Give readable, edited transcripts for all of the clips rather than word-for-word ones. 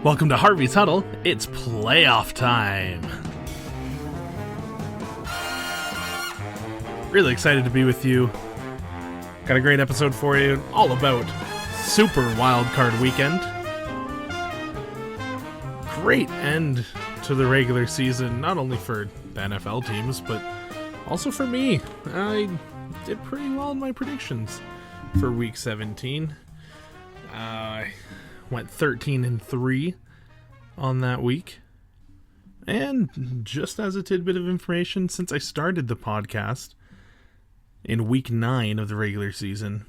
Welcome to Harvey's Huddle. It's playoff time. Really excited to be with you. Got a great episode for you, all about Super Wildcard Weekend. Great end to the regular season, not only for the NFL teams, but also for me. I did pretty well in my predictions for Week 17. I went 13-3 on that week. And just as a tidbit of information, since I started the podcast in Week 9 of the regular season,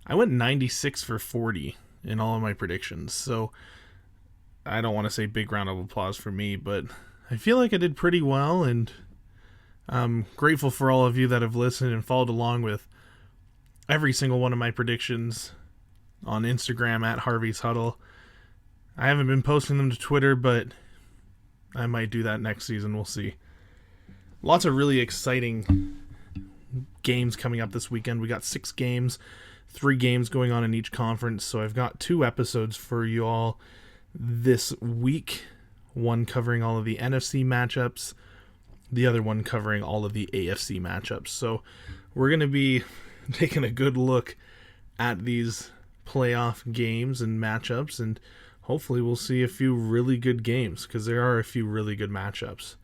I went 96-40 in all of my predictions. So I don't want to say big round of applause for me, but I feel like I did pretty well, and I'm grateful for all of you that have listened and followed along with every single one of my predictions on Instagram at Harvey's Huddle. I haven't been posting them to Twitter, but I might do that next season. We'll see. Lots of really exciting games coming up this weekend. We got 6 games, 3 games going on in each conference. So I've got 2 episodes for you all this week. One covering all of the NFC matchups, the other one covering all of the AFC matchups. So we're going to be taking a good look at these playoff games and matchups, and hopefully we'll see a few really good games, because there are a few really good matchups.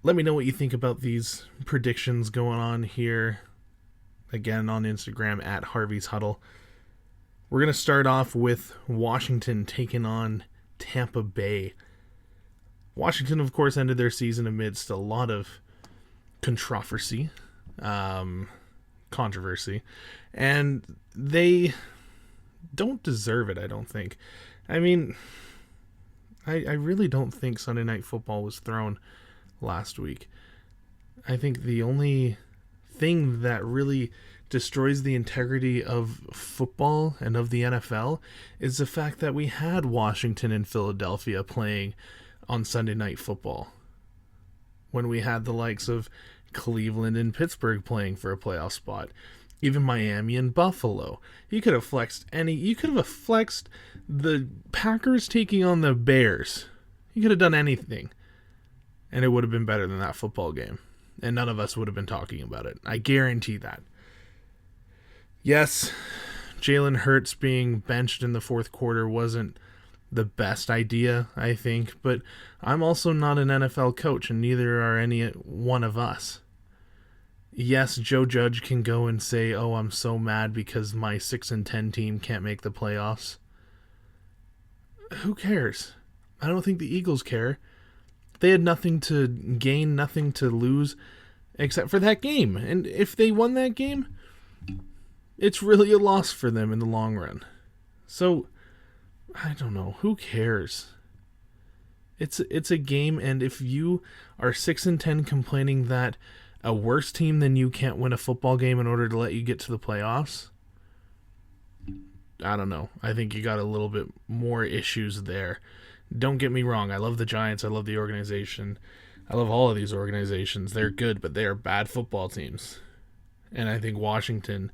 Let me know what you think about these predictions going on here, again on Instagram at Harvey's Huddle. We're going to start off with Washington taking on Tampa Bay. Washington, of course, ended their season amidst a lot of controversy, and they don't deserve it, I don't think. I mean, I really don't think Sunday Night Football was thrown last week. I think the only thing that really destroys the integrity of football and of the NFL is the fact that we had Washington and Philadelphia playing on Sunday Night Football, when we had the likes of Cleveland and Pittsburgh playing for a playoff spot. Even Miami and Buffalo. You could have flexed the Packers taking on the Bears. You could have done anything, and it would have been better than that football game. And none of us would have been talking about it. I guarantee that. Yes, Jalen Hurts being benched in the fourth quarter wasn't the best idea, I think. But I'm also not an NFL coach, and neither are any one of us. Yes, Joe Judge can go and say, oh, I'm so mad because my 6-10 team can't make the playoffs. Who cares? I don't think the Eagles care. They had nothing to gain, nothing to lose, except for that game. And if they won that game, it's really a loss for them in the long run. So, I don't know. Who cares? It's a game, and if you are 6-10 complaining that a worse team than you can't win a football game in order to let you get to the playoffs, I don't know. I think you got a little bit more issues there. Don't get me wrong. I love the Giants. I love the organization. I love all of these organizations. They're good, but they are bad football teams. And I think Washington,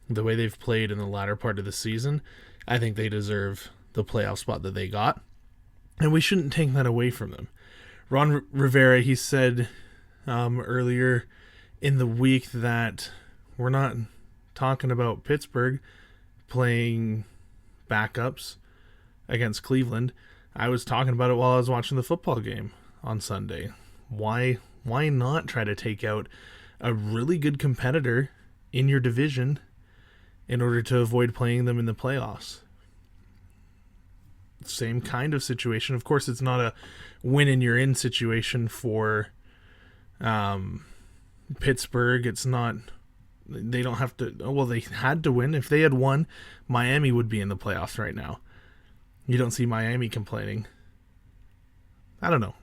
the way they've played in the latter part of the season, I think they deserve the playoff spot that they got. And we shouldn't take that away from them. Ron Rivera, he said earlier in the week that we're not talking about Pittsburgh playing backups against Cleveland. I was talking about it while I was watching the football game on Sunday. Why not try to take out a really good competitor in your division in order to avoid playing them in the playoffs? Same kind of situation. Of course, it's not a win and you're in situation for Pittsburgh. It's not, they don't have to, well, they had to win. If they had won, Miami would be in the playoffs right now. You don't see Miami complaining. I don't know.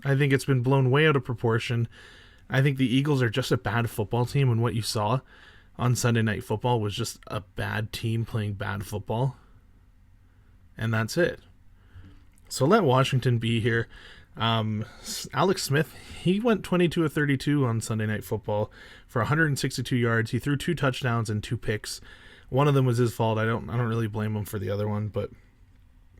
I think it's been blown way out of proportion. I think the Eagles are just a bad football team, and what you saw on Sunday Night Football was just a bad team playing bad football. And that's it. So let Washington be here. Alex Smith, he went 22 of 32 on Sunday Night Football for 162 yards. He threw 2 touchdowns and 2 picks. One of them was his fault. I don't really blame him for the other one, but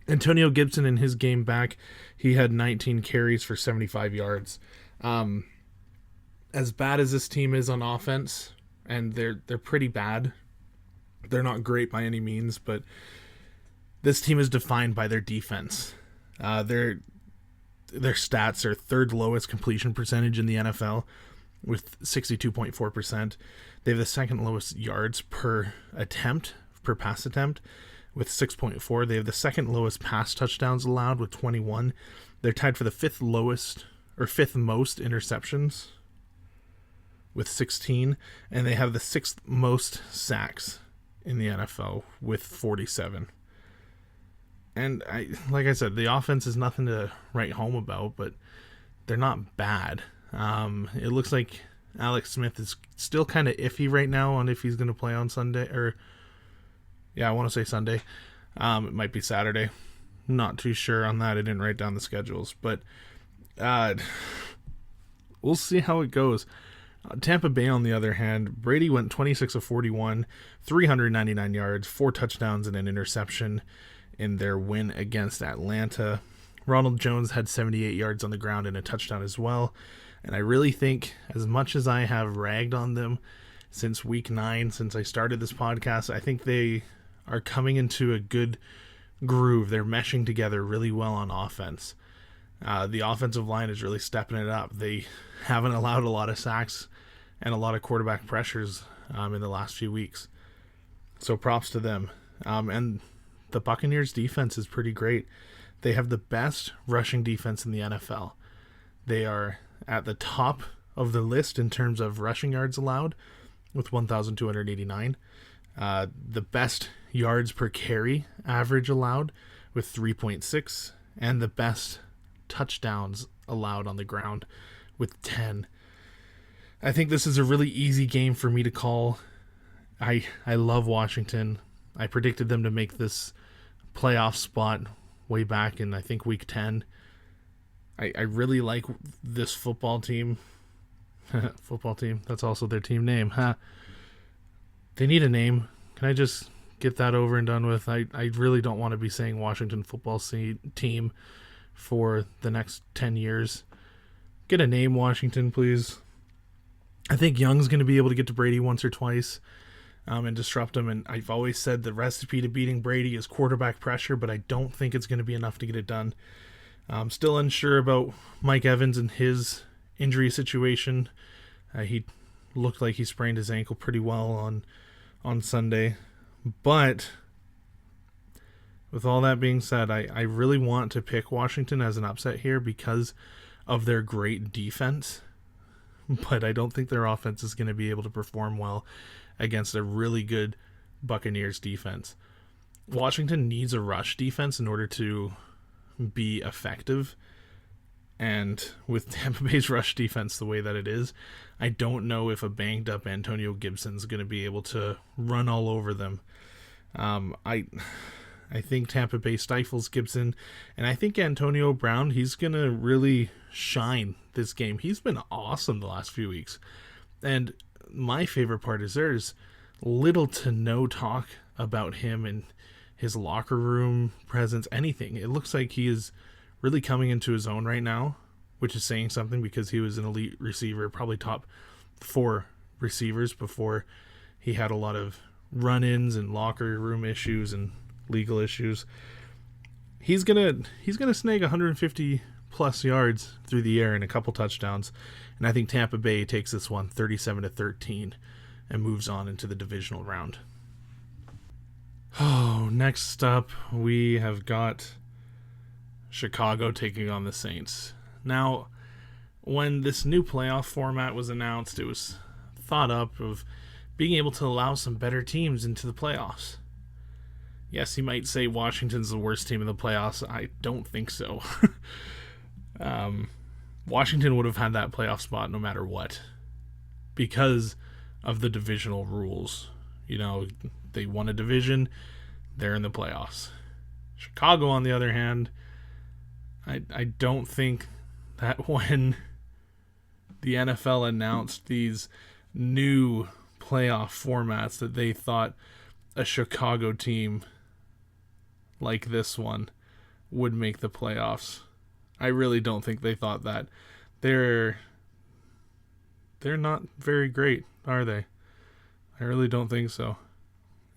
Antonio Gibson in his game back, he had 19 carries for 75 yards. As bad as this team is on offense, and they're pretty bad. They're not great by any means, but this team is defined by their defense. Their stats are third lowest completion percentage in the NFL with 62.4%. They have the second lowest yards per pass attempt with 6.4. They have the second lowest pass touchdowns allowed with 21. They're tied for the fifth most interceptions with 16, and they have the sixth most sacks in the NFL with 47. And like I said, the offense is nothing to write home about, but they're not bad. It looks like Alex Smith is still kind of iffy right now on if he's going to play on Sunday, I want to say Sunday. It might be Saturday. Not too sure on that. I didn't write down the schedules, but we'll see how it goes. Tampa Bay, on the other hand, Brady went 26 of 41, 399 yards, 4 touchdowns, and an interception in their win against Atlanta. Ronald Jones had 78 yards on the ground and a touchdown as well. And I really think, as much as I have ragged on them since week 9, since I started this podcast, I think they are coming into a good groove. They're meshing together really well on offense. The offensive line is really stepping it up. They haven't allowed a lot of sacks and a lot of quarterback pressures in the last few weeks. So props to them. And the Buccaneers defense is pretty great. They have the best rushing defense in the NFL. They are at the top of the list in terms of rushing yards allowed with 1,289. The best yards per carry average allowed with 3.6, and the best touchdowns allowed on the ground with 10. I think this is a really easy game for me to call. I love Washington. I predicted them to make this playoff spot way back in, I think, week 10. I really like this football team. Football team, that's also their team name. They need a name. Can I just get that over and done with? I really don't want to be saying Washington football team for the next 10 years. Get a name, Washington, please. I think Young's going to be able to get to Brady once or twice and disrupt him. And I've always said the recipe to beating Brady is quarterback pressure, but I don't think it's going to be enough to get it done. I'm still unsure about Mike Evans and his injury situation. He looked like he sprained his ankle pretty well on Sunday. But with all that being said, I really want to pick Washington as an upset here because of their great defense. But I don't think their offense is going to be able to perform well against a really good Buccaneers defense. Washington needs a rush defense in order to be effective. And with Tampa Bay's rush defense the way that it is, I don't know if a banged up Antonio Gibson is going to be able to run all over them. I think Tampa Bay stifles Gibson, and I think Antonio Brown, he's going to really shine this game. He's been awesome the last few weeks. And my favorite part is there's little to no talk about him and his locker room presence, anything. It looks like he is really coming into his own right now, which is saying something because he was an elite receiver, probably top 4 receivers before he had a lot of run-ins and locker room issues and legal issues. He's gonna snag 150 plus yards through the air and a couple touchdowns, and I think Tampa Bay takes this one 37-13 and moves on into the divisional round. Oh, next up we have got Chicago taking on the Saints. Now, when this new playoff format was announced, it was thought up of being able to allow some better teams into the playoffs. Yes, you might say Washington's the worst team in the playoffs. I don't think so. Washington would have had that playoff spot no matter what because of the divisional rules. You know, they won a division, they're in the playoffs. Chicago, on the other hand, I don't think that when the NFL announced these new playoff formats that they thought a Chicago team like this one would make the playoffs. I really don't think they thought that. They're not very great, are they? I really don't think so.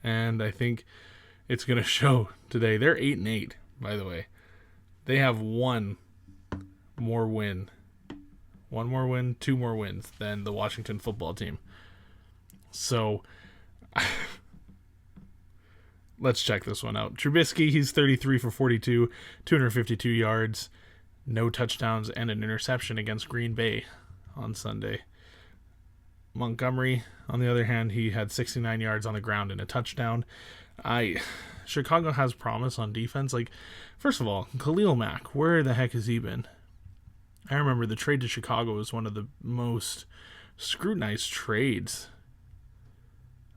And I think it's going to show today. They're 8-8, by the way. They have one more win, two more wins than the Washington football team. So let's check this one out. Trubisky, he's 33 for 42, 252 yards, no touchdowns, and an interception against Green Bay on Sunday. Montgomery, on the other hand, he had 69 yards on the ground and a touchdown. Chicago has promise on defense. Like, first of all, Khalil Mack, where the heck has he been? I remember the trade to Chicago was one of the most scrutinized trades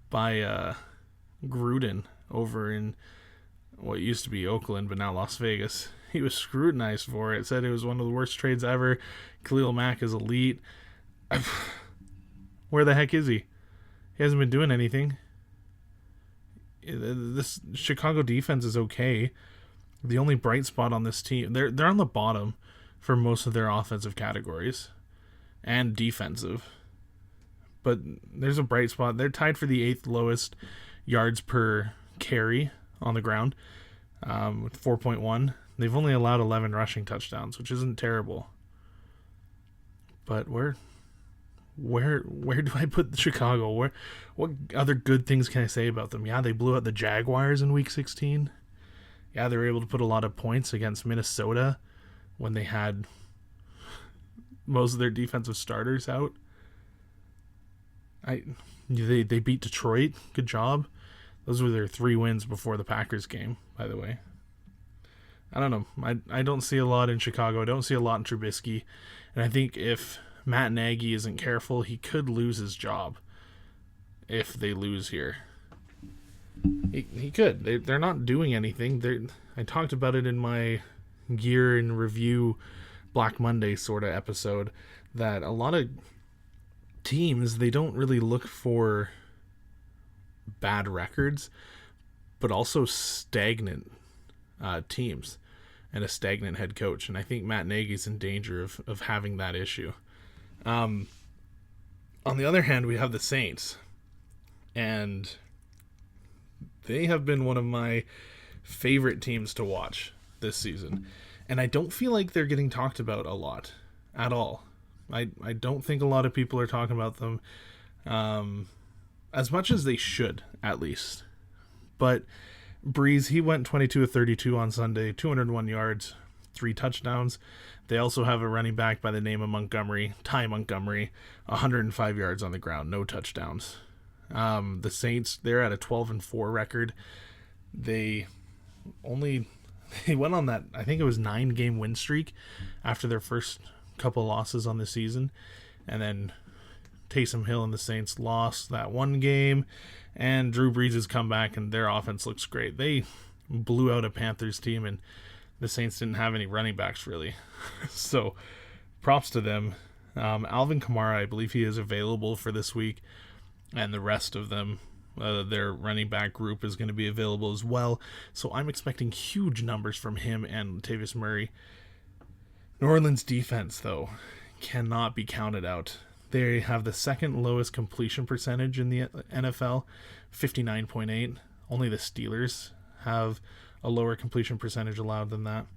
by Gruden over in what used to be Oakland, but now Las Vegas. He was scrutinized for it. Said it was one of the worst trades ever. Khalil Mack is elite. Where the heck is he? He hasn't been doing anything. This Chicago defense is okay. The only bright spot on this team, they're on the bottom for most of their offensive categories and defensive. But there's a bright spot. They're tied for the 8th lowest yards per carry on the ground with 4.1. They've only allowed 11 rushing touchdowns, which isn't terrible. But where do I put Chicago? What other good things can I say about them? Yeah, they blew out the Jaguars in Week 16. Yeah, they were able to put a lot of points against Minnesota when they had most of their defensive starters out. They beat Detroit. Good job. Those were their 3 wins before the Packers game, by the way. I don't know. I don't see a lot in Chicago. I don't see a lot in Trubisky. And I think if Matt Nagy isn't careful, he could lose his job if they lose here. He could. They're not doing anything. I talked about it in my Gear and Review Black Monday sort of episode, that a lot of teams, they don't really look for bad records, but also stagnant teams and a stagnant head coach. And I think Matt Nagy's in danger of having that issue. On the other hand, we have the Saints, and they have been one of my favorite teams to watch this season. And I don't feel like they're getting talked about a lot at all. I don't think a lot of people are talking about them as much as they should, at least. But Breeze, he went 22 of 32 on Sunday, 201 yards, 3 touchdowns. They also have a running back by the name of Ty Montgomery, 105 yards on the ground, no touchdowns. The Saints, they're at a 12-4 record. They went on that, I think it was 9-game win streak after their first couple losses on the season. And then Taysom Hill and the Saints lost that one game, and Drew Brees has come back and their offense looks great. They blew out a Panthers team, and the Saints didn't have any running backs really. So props to them. Alvin Kamara, I believe he is available for this week, and the rest of them, their running back group is going to be available as well. So I'm expecting huge numbers from him and Latavius Murray. New Orleans defense, though, cannot be counted out. They have the second lowest completion percentage in the NFL, 59.8. Only the Steelers have a lower completion percentage allowed than that.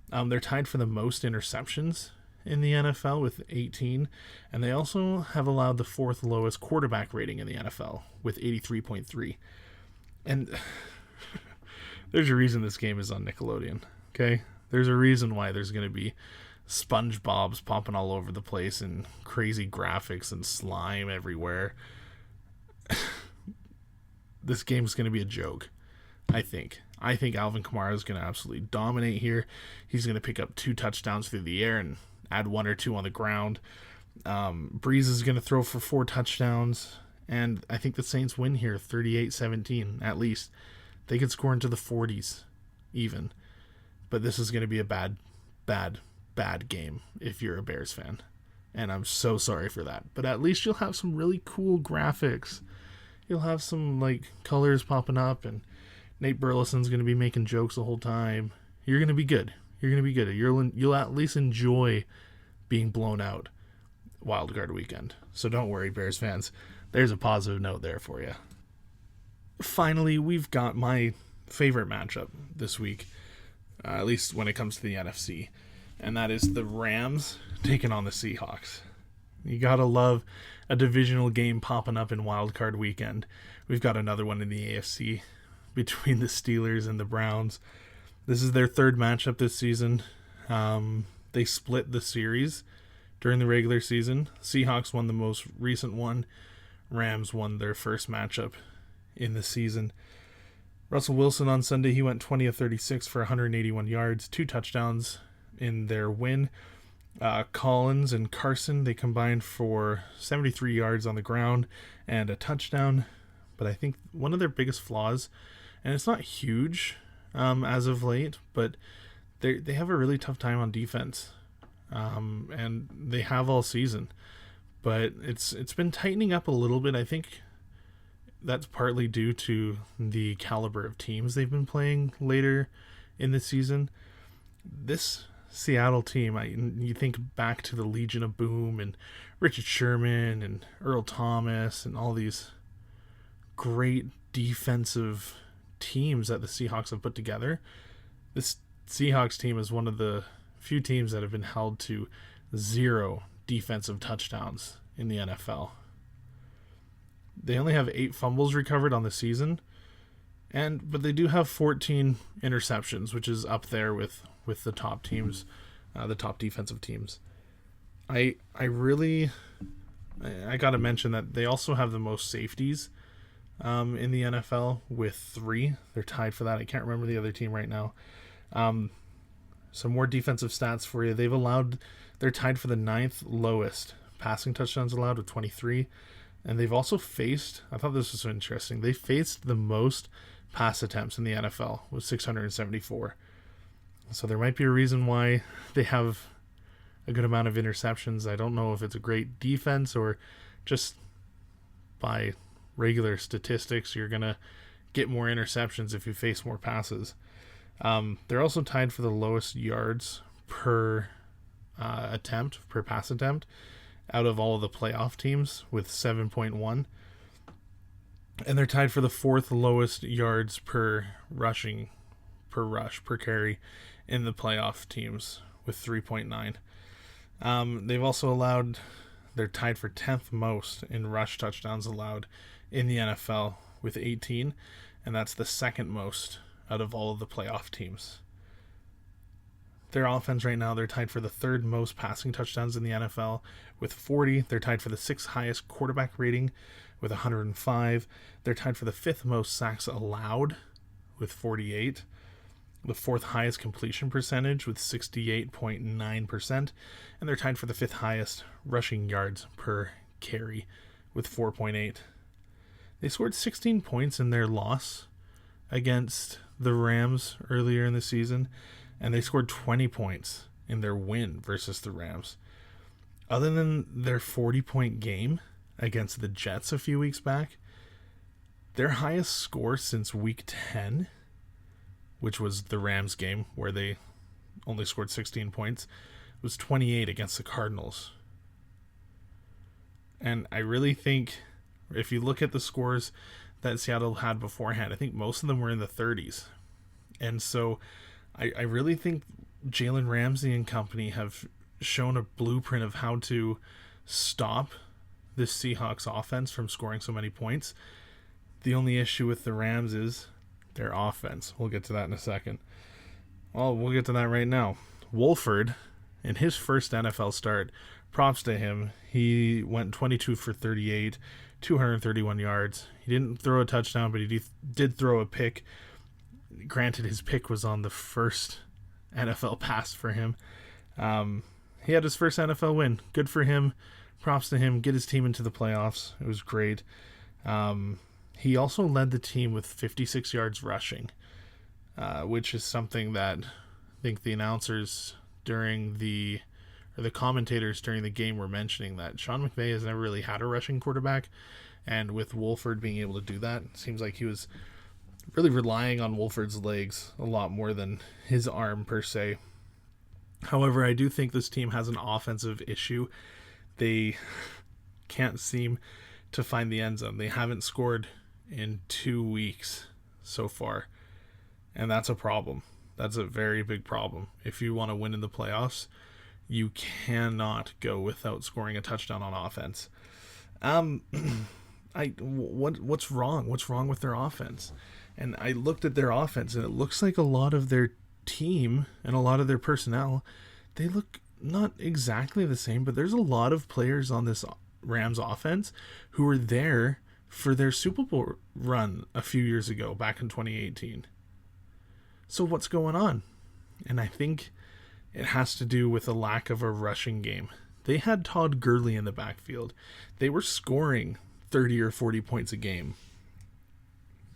They're tied for the most interceptions in the NFL with 18, and they also have allowed the 4th lowest quarterback rating in the NFL with 83.3. And there's a reason this game is on Nickelodeon, okay? There's a reason why there's going to be SpongeBob's popping all over the place and crazy graphics and slime everywhere. This game's going to be a joke, I think. I think Alvin Kamara is going to absolutely dominate here. He's going to pick up 2 touchdowns through the air and add 1 or 2 on the ground. Breeze is going to throw for 4 touchdowns, and I think the Saints win here 38-17 at least. They could score into the 40s even. But this is going to be a bad game if you're a Bears fan. And I'm so sorry for that. But at least you'll have some really cool graphics you'll have some like colors popping up, and Nate Burleson's going to be making jokes the whole time. You're going to be good. You'll at least enjoy being blown out Wildcard Weekend. So don't worry, Bears fans. There's a positive note there for you. Finally, we've got my favorite matchup this week, at least when it comes to the NFC, and that is the Rams taking on the Seahawks. You gotta love a divisional game popping up in Wildcard Weekend. We've got another one in the AFC between the Steelers and the Browns. This is their third matchup this season. They split the series during the regular season. Seahawks won the most recent one. Rams won their first matchup in the season. Russell Wilson on Sunday, he went 20 of 36 for 181 yards, 2 touchdowns in their win. Collins and Carson, they combined for 73 yards on the ground and a touchdown. But I think one of their biggest flaws, and it's not huge as of late, but they have a really tough time on defense. And they have all season. But it's been tightening up a little bit. I think that's partly due to the caliber of teams they've been playing later in the season. This Seattle team, you think back to the Legion of Boom and Richard Sherman and Earl Thomas and all these great defensive teams that the Seahawks have put together. This Seahawks team is one of the few teams that have been held to 0 defensive touchdowns in the NFL. They only have 8 fumbles recovered on the season, but they do have 14 interceptions, which is up there with the top teams, the top defensive teams. I gotta mention that they also have the most safeties in the NFL with 3. They're tied for that. I can't remember the other team right now. Some more defensive stats for you. They're tied for the 9th lowest passing touchdowns allowed with 23. And they've also faced, I thought this was so interesting, they faced the most pass attempts in the NFL with 674. So there might be a reason why they have a good amount of interceptions. I don't know if it's a great defense or just by regular statistics, you're going to get more interceptions if you face more passes. They're also tied for the lowest yards per pass attempt out of all of the playoff teams with 7.1. And they're tied for the 4th lowest yards per rush per carry in the playoff teams with 3.9. They've also they're tied for 10th most in rush touchdowns allowed in the NFL with 18, and that's the 2nd most out of all of the playoff teams. Their offense right now, they're tied for the 3rd most passing touchdowns in the NFL with 40. They're tied for the 6th highest quarterback rating with 105. They're tied for the 5th most sacks allowed with 48. The 4th highest completion percentage with 68.9%. And they're tied for the 5th highest rushing yards per carry with 4.8. They scored 16 points in their loss against the Rams earlier in the season, and they scored 20 points in their win versus the Rams. Other than their 40-point game against the Jets a few weeks back, their highest score since week 10, which was the Rams game where they only scored 16 points, was 28 against the Cardinals. And I really think if you look at the scores that Seattle had beforehand, I think most of them were in the 30s. And so I really think Jalen Ramsey and company have shown a blueprint of how to stop this Seahawks offense from scoring so many points. The only issue with the Rams is their offense. We'll get to that in a second. Well, we'll get to that right now. Wolford, in his first NFL start, props to him. He went 22 for 38, 231 yards. He didn't throw a touchdown, but he did throw a pick. Granted, his pick was on the first NFL pass for him. He had his first NFL win. Good for him. Props to him. Get his team into the playoffs. It was great. He also led the team with 56 yards rushing, which is something that I think the announcers or the commentators during the game were mentioning that Sean McVay has never really had a rushing quarterback, and with Wolford being able to do that, it seems like he was really relying on Wolford's legs a lot more than his arm per se. However, I do think this team has an offensive issue. They can't seem to find the end zone. They haven't scored in 2 weeks so far, and that's a problem. That's a very big problem. If you want to win in the playoffs, you cannot go without scoring a touchdown on offense. What's wrong? What's wrong with their offense? And I looked at their offense, and it looks like a lot of their team and a lot of their personnel, they look not exactly the same, but there's a lot of players on this Rams offense who were there for their Super Bowl run a few years ago, back in 2018. So what's going on? And I think it has to do with a lack of a rushing game. They had Todd Gurley in the backfield. They were scoring 30 or 40 points a game.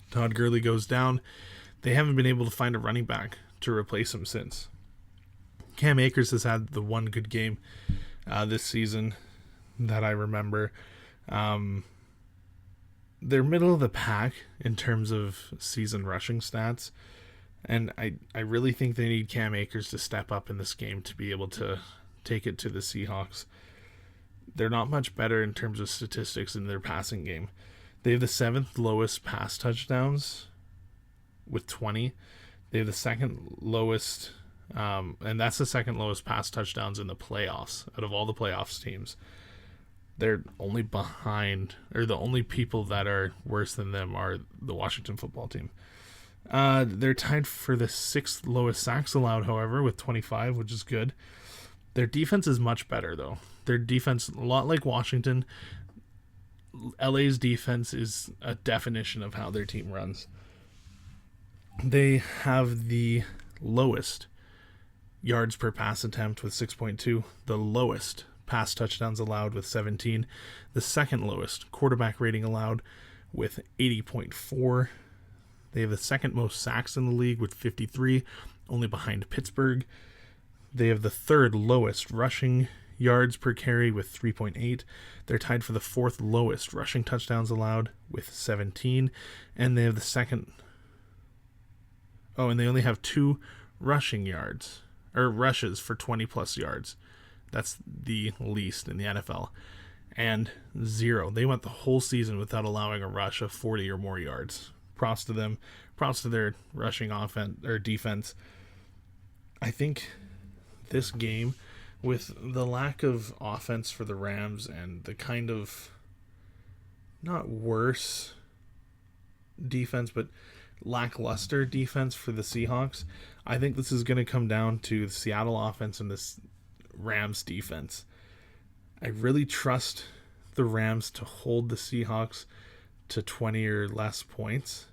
Todd Gurley goes down. They haven't been able to find a running back to replace him since. Cam Akers has had the one good game this season that I remember. They're middle of the pack in terms of season rushing stats. And I really think they need Cam Akers to step up in this game to be able to take it to the Seahawks. They're not much better in terms of statistics in their passing game. They have the 7th lowest pass touchdowns with 20. They have the second lowest, and that's the second lowest pass touchdowns in the playoffs out of all the playoffs teams. They're only behind, or the only people that are worse than them are the Washington football team. They're tied for the 6th lowest sacks allowed, however, with 25, which is good. Their defense is much better, though. Their defense, a lot like Washington, LA's defense is a definition of how their team runs. They have the lowest yards per pass attempt with 6.2, the lowest pass touchdowns allowed with 17, the second lowest quarterback rating allowed with 80.4. They have the second most sacks in the league with 53, only behind Pittsburgh. They have the third lowest rushing yards per carry with 3.8. They're tied for the 4th lowest rushing touchdowns allowed with 17. And they have the second... Oh, and they only have 2 rushing yards, or rushes for 20-plus yards. That's the least in the NFL. And 0. They went the whole season without allowing a rush of 40 or more yards. Props to them. Props to their rushing offense or defense. I think this game, with the lack of offense for the Rams and the kind of not worse defense, but lackluster defense for the Seahawks, I think this is going to come down to the Seattle offense and this Rams defense. I really trust the Rams to hold the Seahawks to 20 or less points.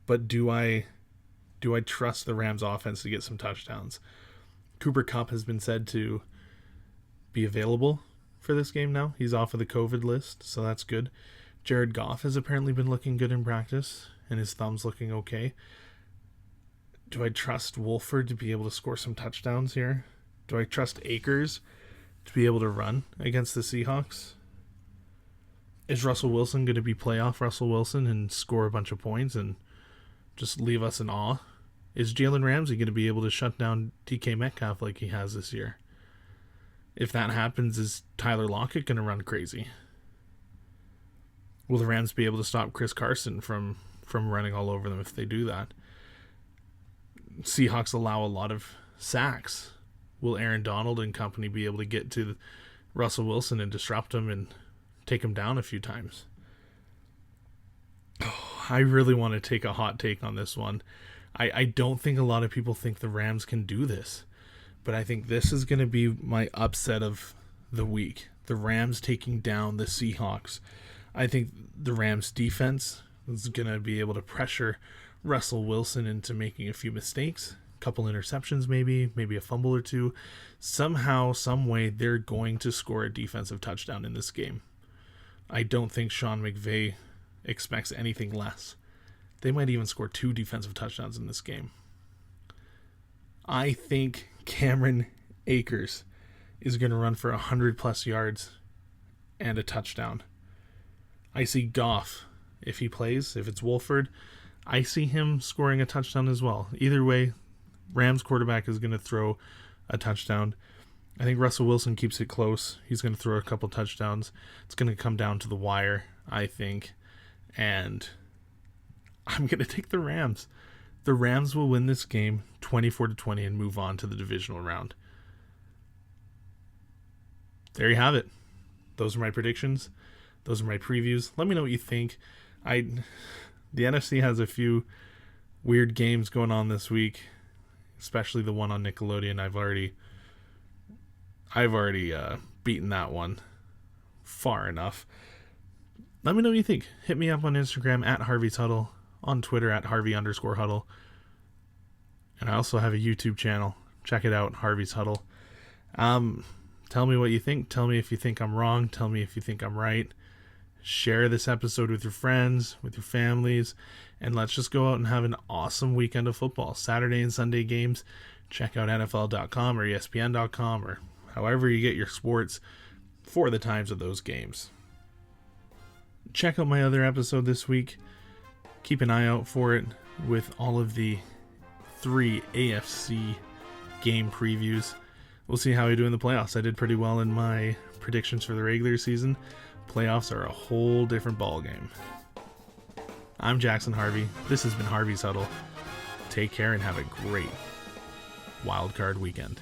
But do I trust the Rams offense to get some touchdowns? Cooper Kupp has been said to be available for this game now. He's off of the COVID list, so that's good. Jared Goff has apparently been looking good in practice, and his thumb's looking okay. Do I trust Wolford to be able to score some touchdowns here? Do I trust Akers to be able to run against the Seahawks? Is Russell Wilson going to be playoff Russell Wilson and score a bunch of points and just leave us in awe? Is Jalen Ramsey going to be able to shut down DK Metcalf like he has this year? If that happens, is Tyler Lockett going to run crazy? Will the Rams be able to stop Chris Carson from running all over them if they do that? Seahawks allow a lot of sacks. Will Aaron Donald and company be able to get to Russell Wilson and disrupt him and take him down a few times? Oh, I really want to take a hot take on this one. I don't think a lot of people think the Rams can do this, but I think this is going to be my upset of the week. The Rams taking down the Seahawks. I think the Rams defense is going to be able to pressure Russell Wilson into making a few mistakes, a couple interceptions maybe a fumble or two. Somehow, some way, they're going to score a defensive touchdown in this game. I don't think Sean McVay expects anything less. They might even score 2 defensive touchdowns in this game. I think Cameron Akers is going to run for 100 plus yards and a touchdown. I see Goff, if he plays, if it's Wolford, I see him scoring a touchdown as well. Either way, Rams quarterback is going to throw a touchdown. I think Russell Wilson keeps it close. He's going to throw a couple touchdowns. It's going to come down to the wire, I think. And I'm going to take the Rams. The Rams will win this game 24-20 and move on to the divisional round. There you have it. Those are my predictions. Those are my previews. Let me know what you think. The NFC has a few weird games going on this week, especially the one on Nickelodeon. I've already beaten that one far enough. Let me know what you think. Hit me up on Instagram at Harvey's Huddle, on Twitter at Harvey_Huddle. And I also have a YouTube channel. Check it out, Harvey's Huddle. Tell me what you think. Tell me if you think I'm wrong. Tell me if you think I'm right. Share this episode with your friends, with your families, and let's just go out and have an awesome weekend of football. Saturday and Sunday games. Check out NFL.com or ESPN.com or however you get your sports for the times of those games. Check out my other episode this week. Keep an eye out for it with all of the 3 AFC game previews. We'll see how I do in the playoffs. I did pretty well in my predictions for the regular season. Playoffs are a whole different ballgame. I'm Jackson Harvey. This has been Harvey's Huddle. Take care and have a great Wildcard weekend.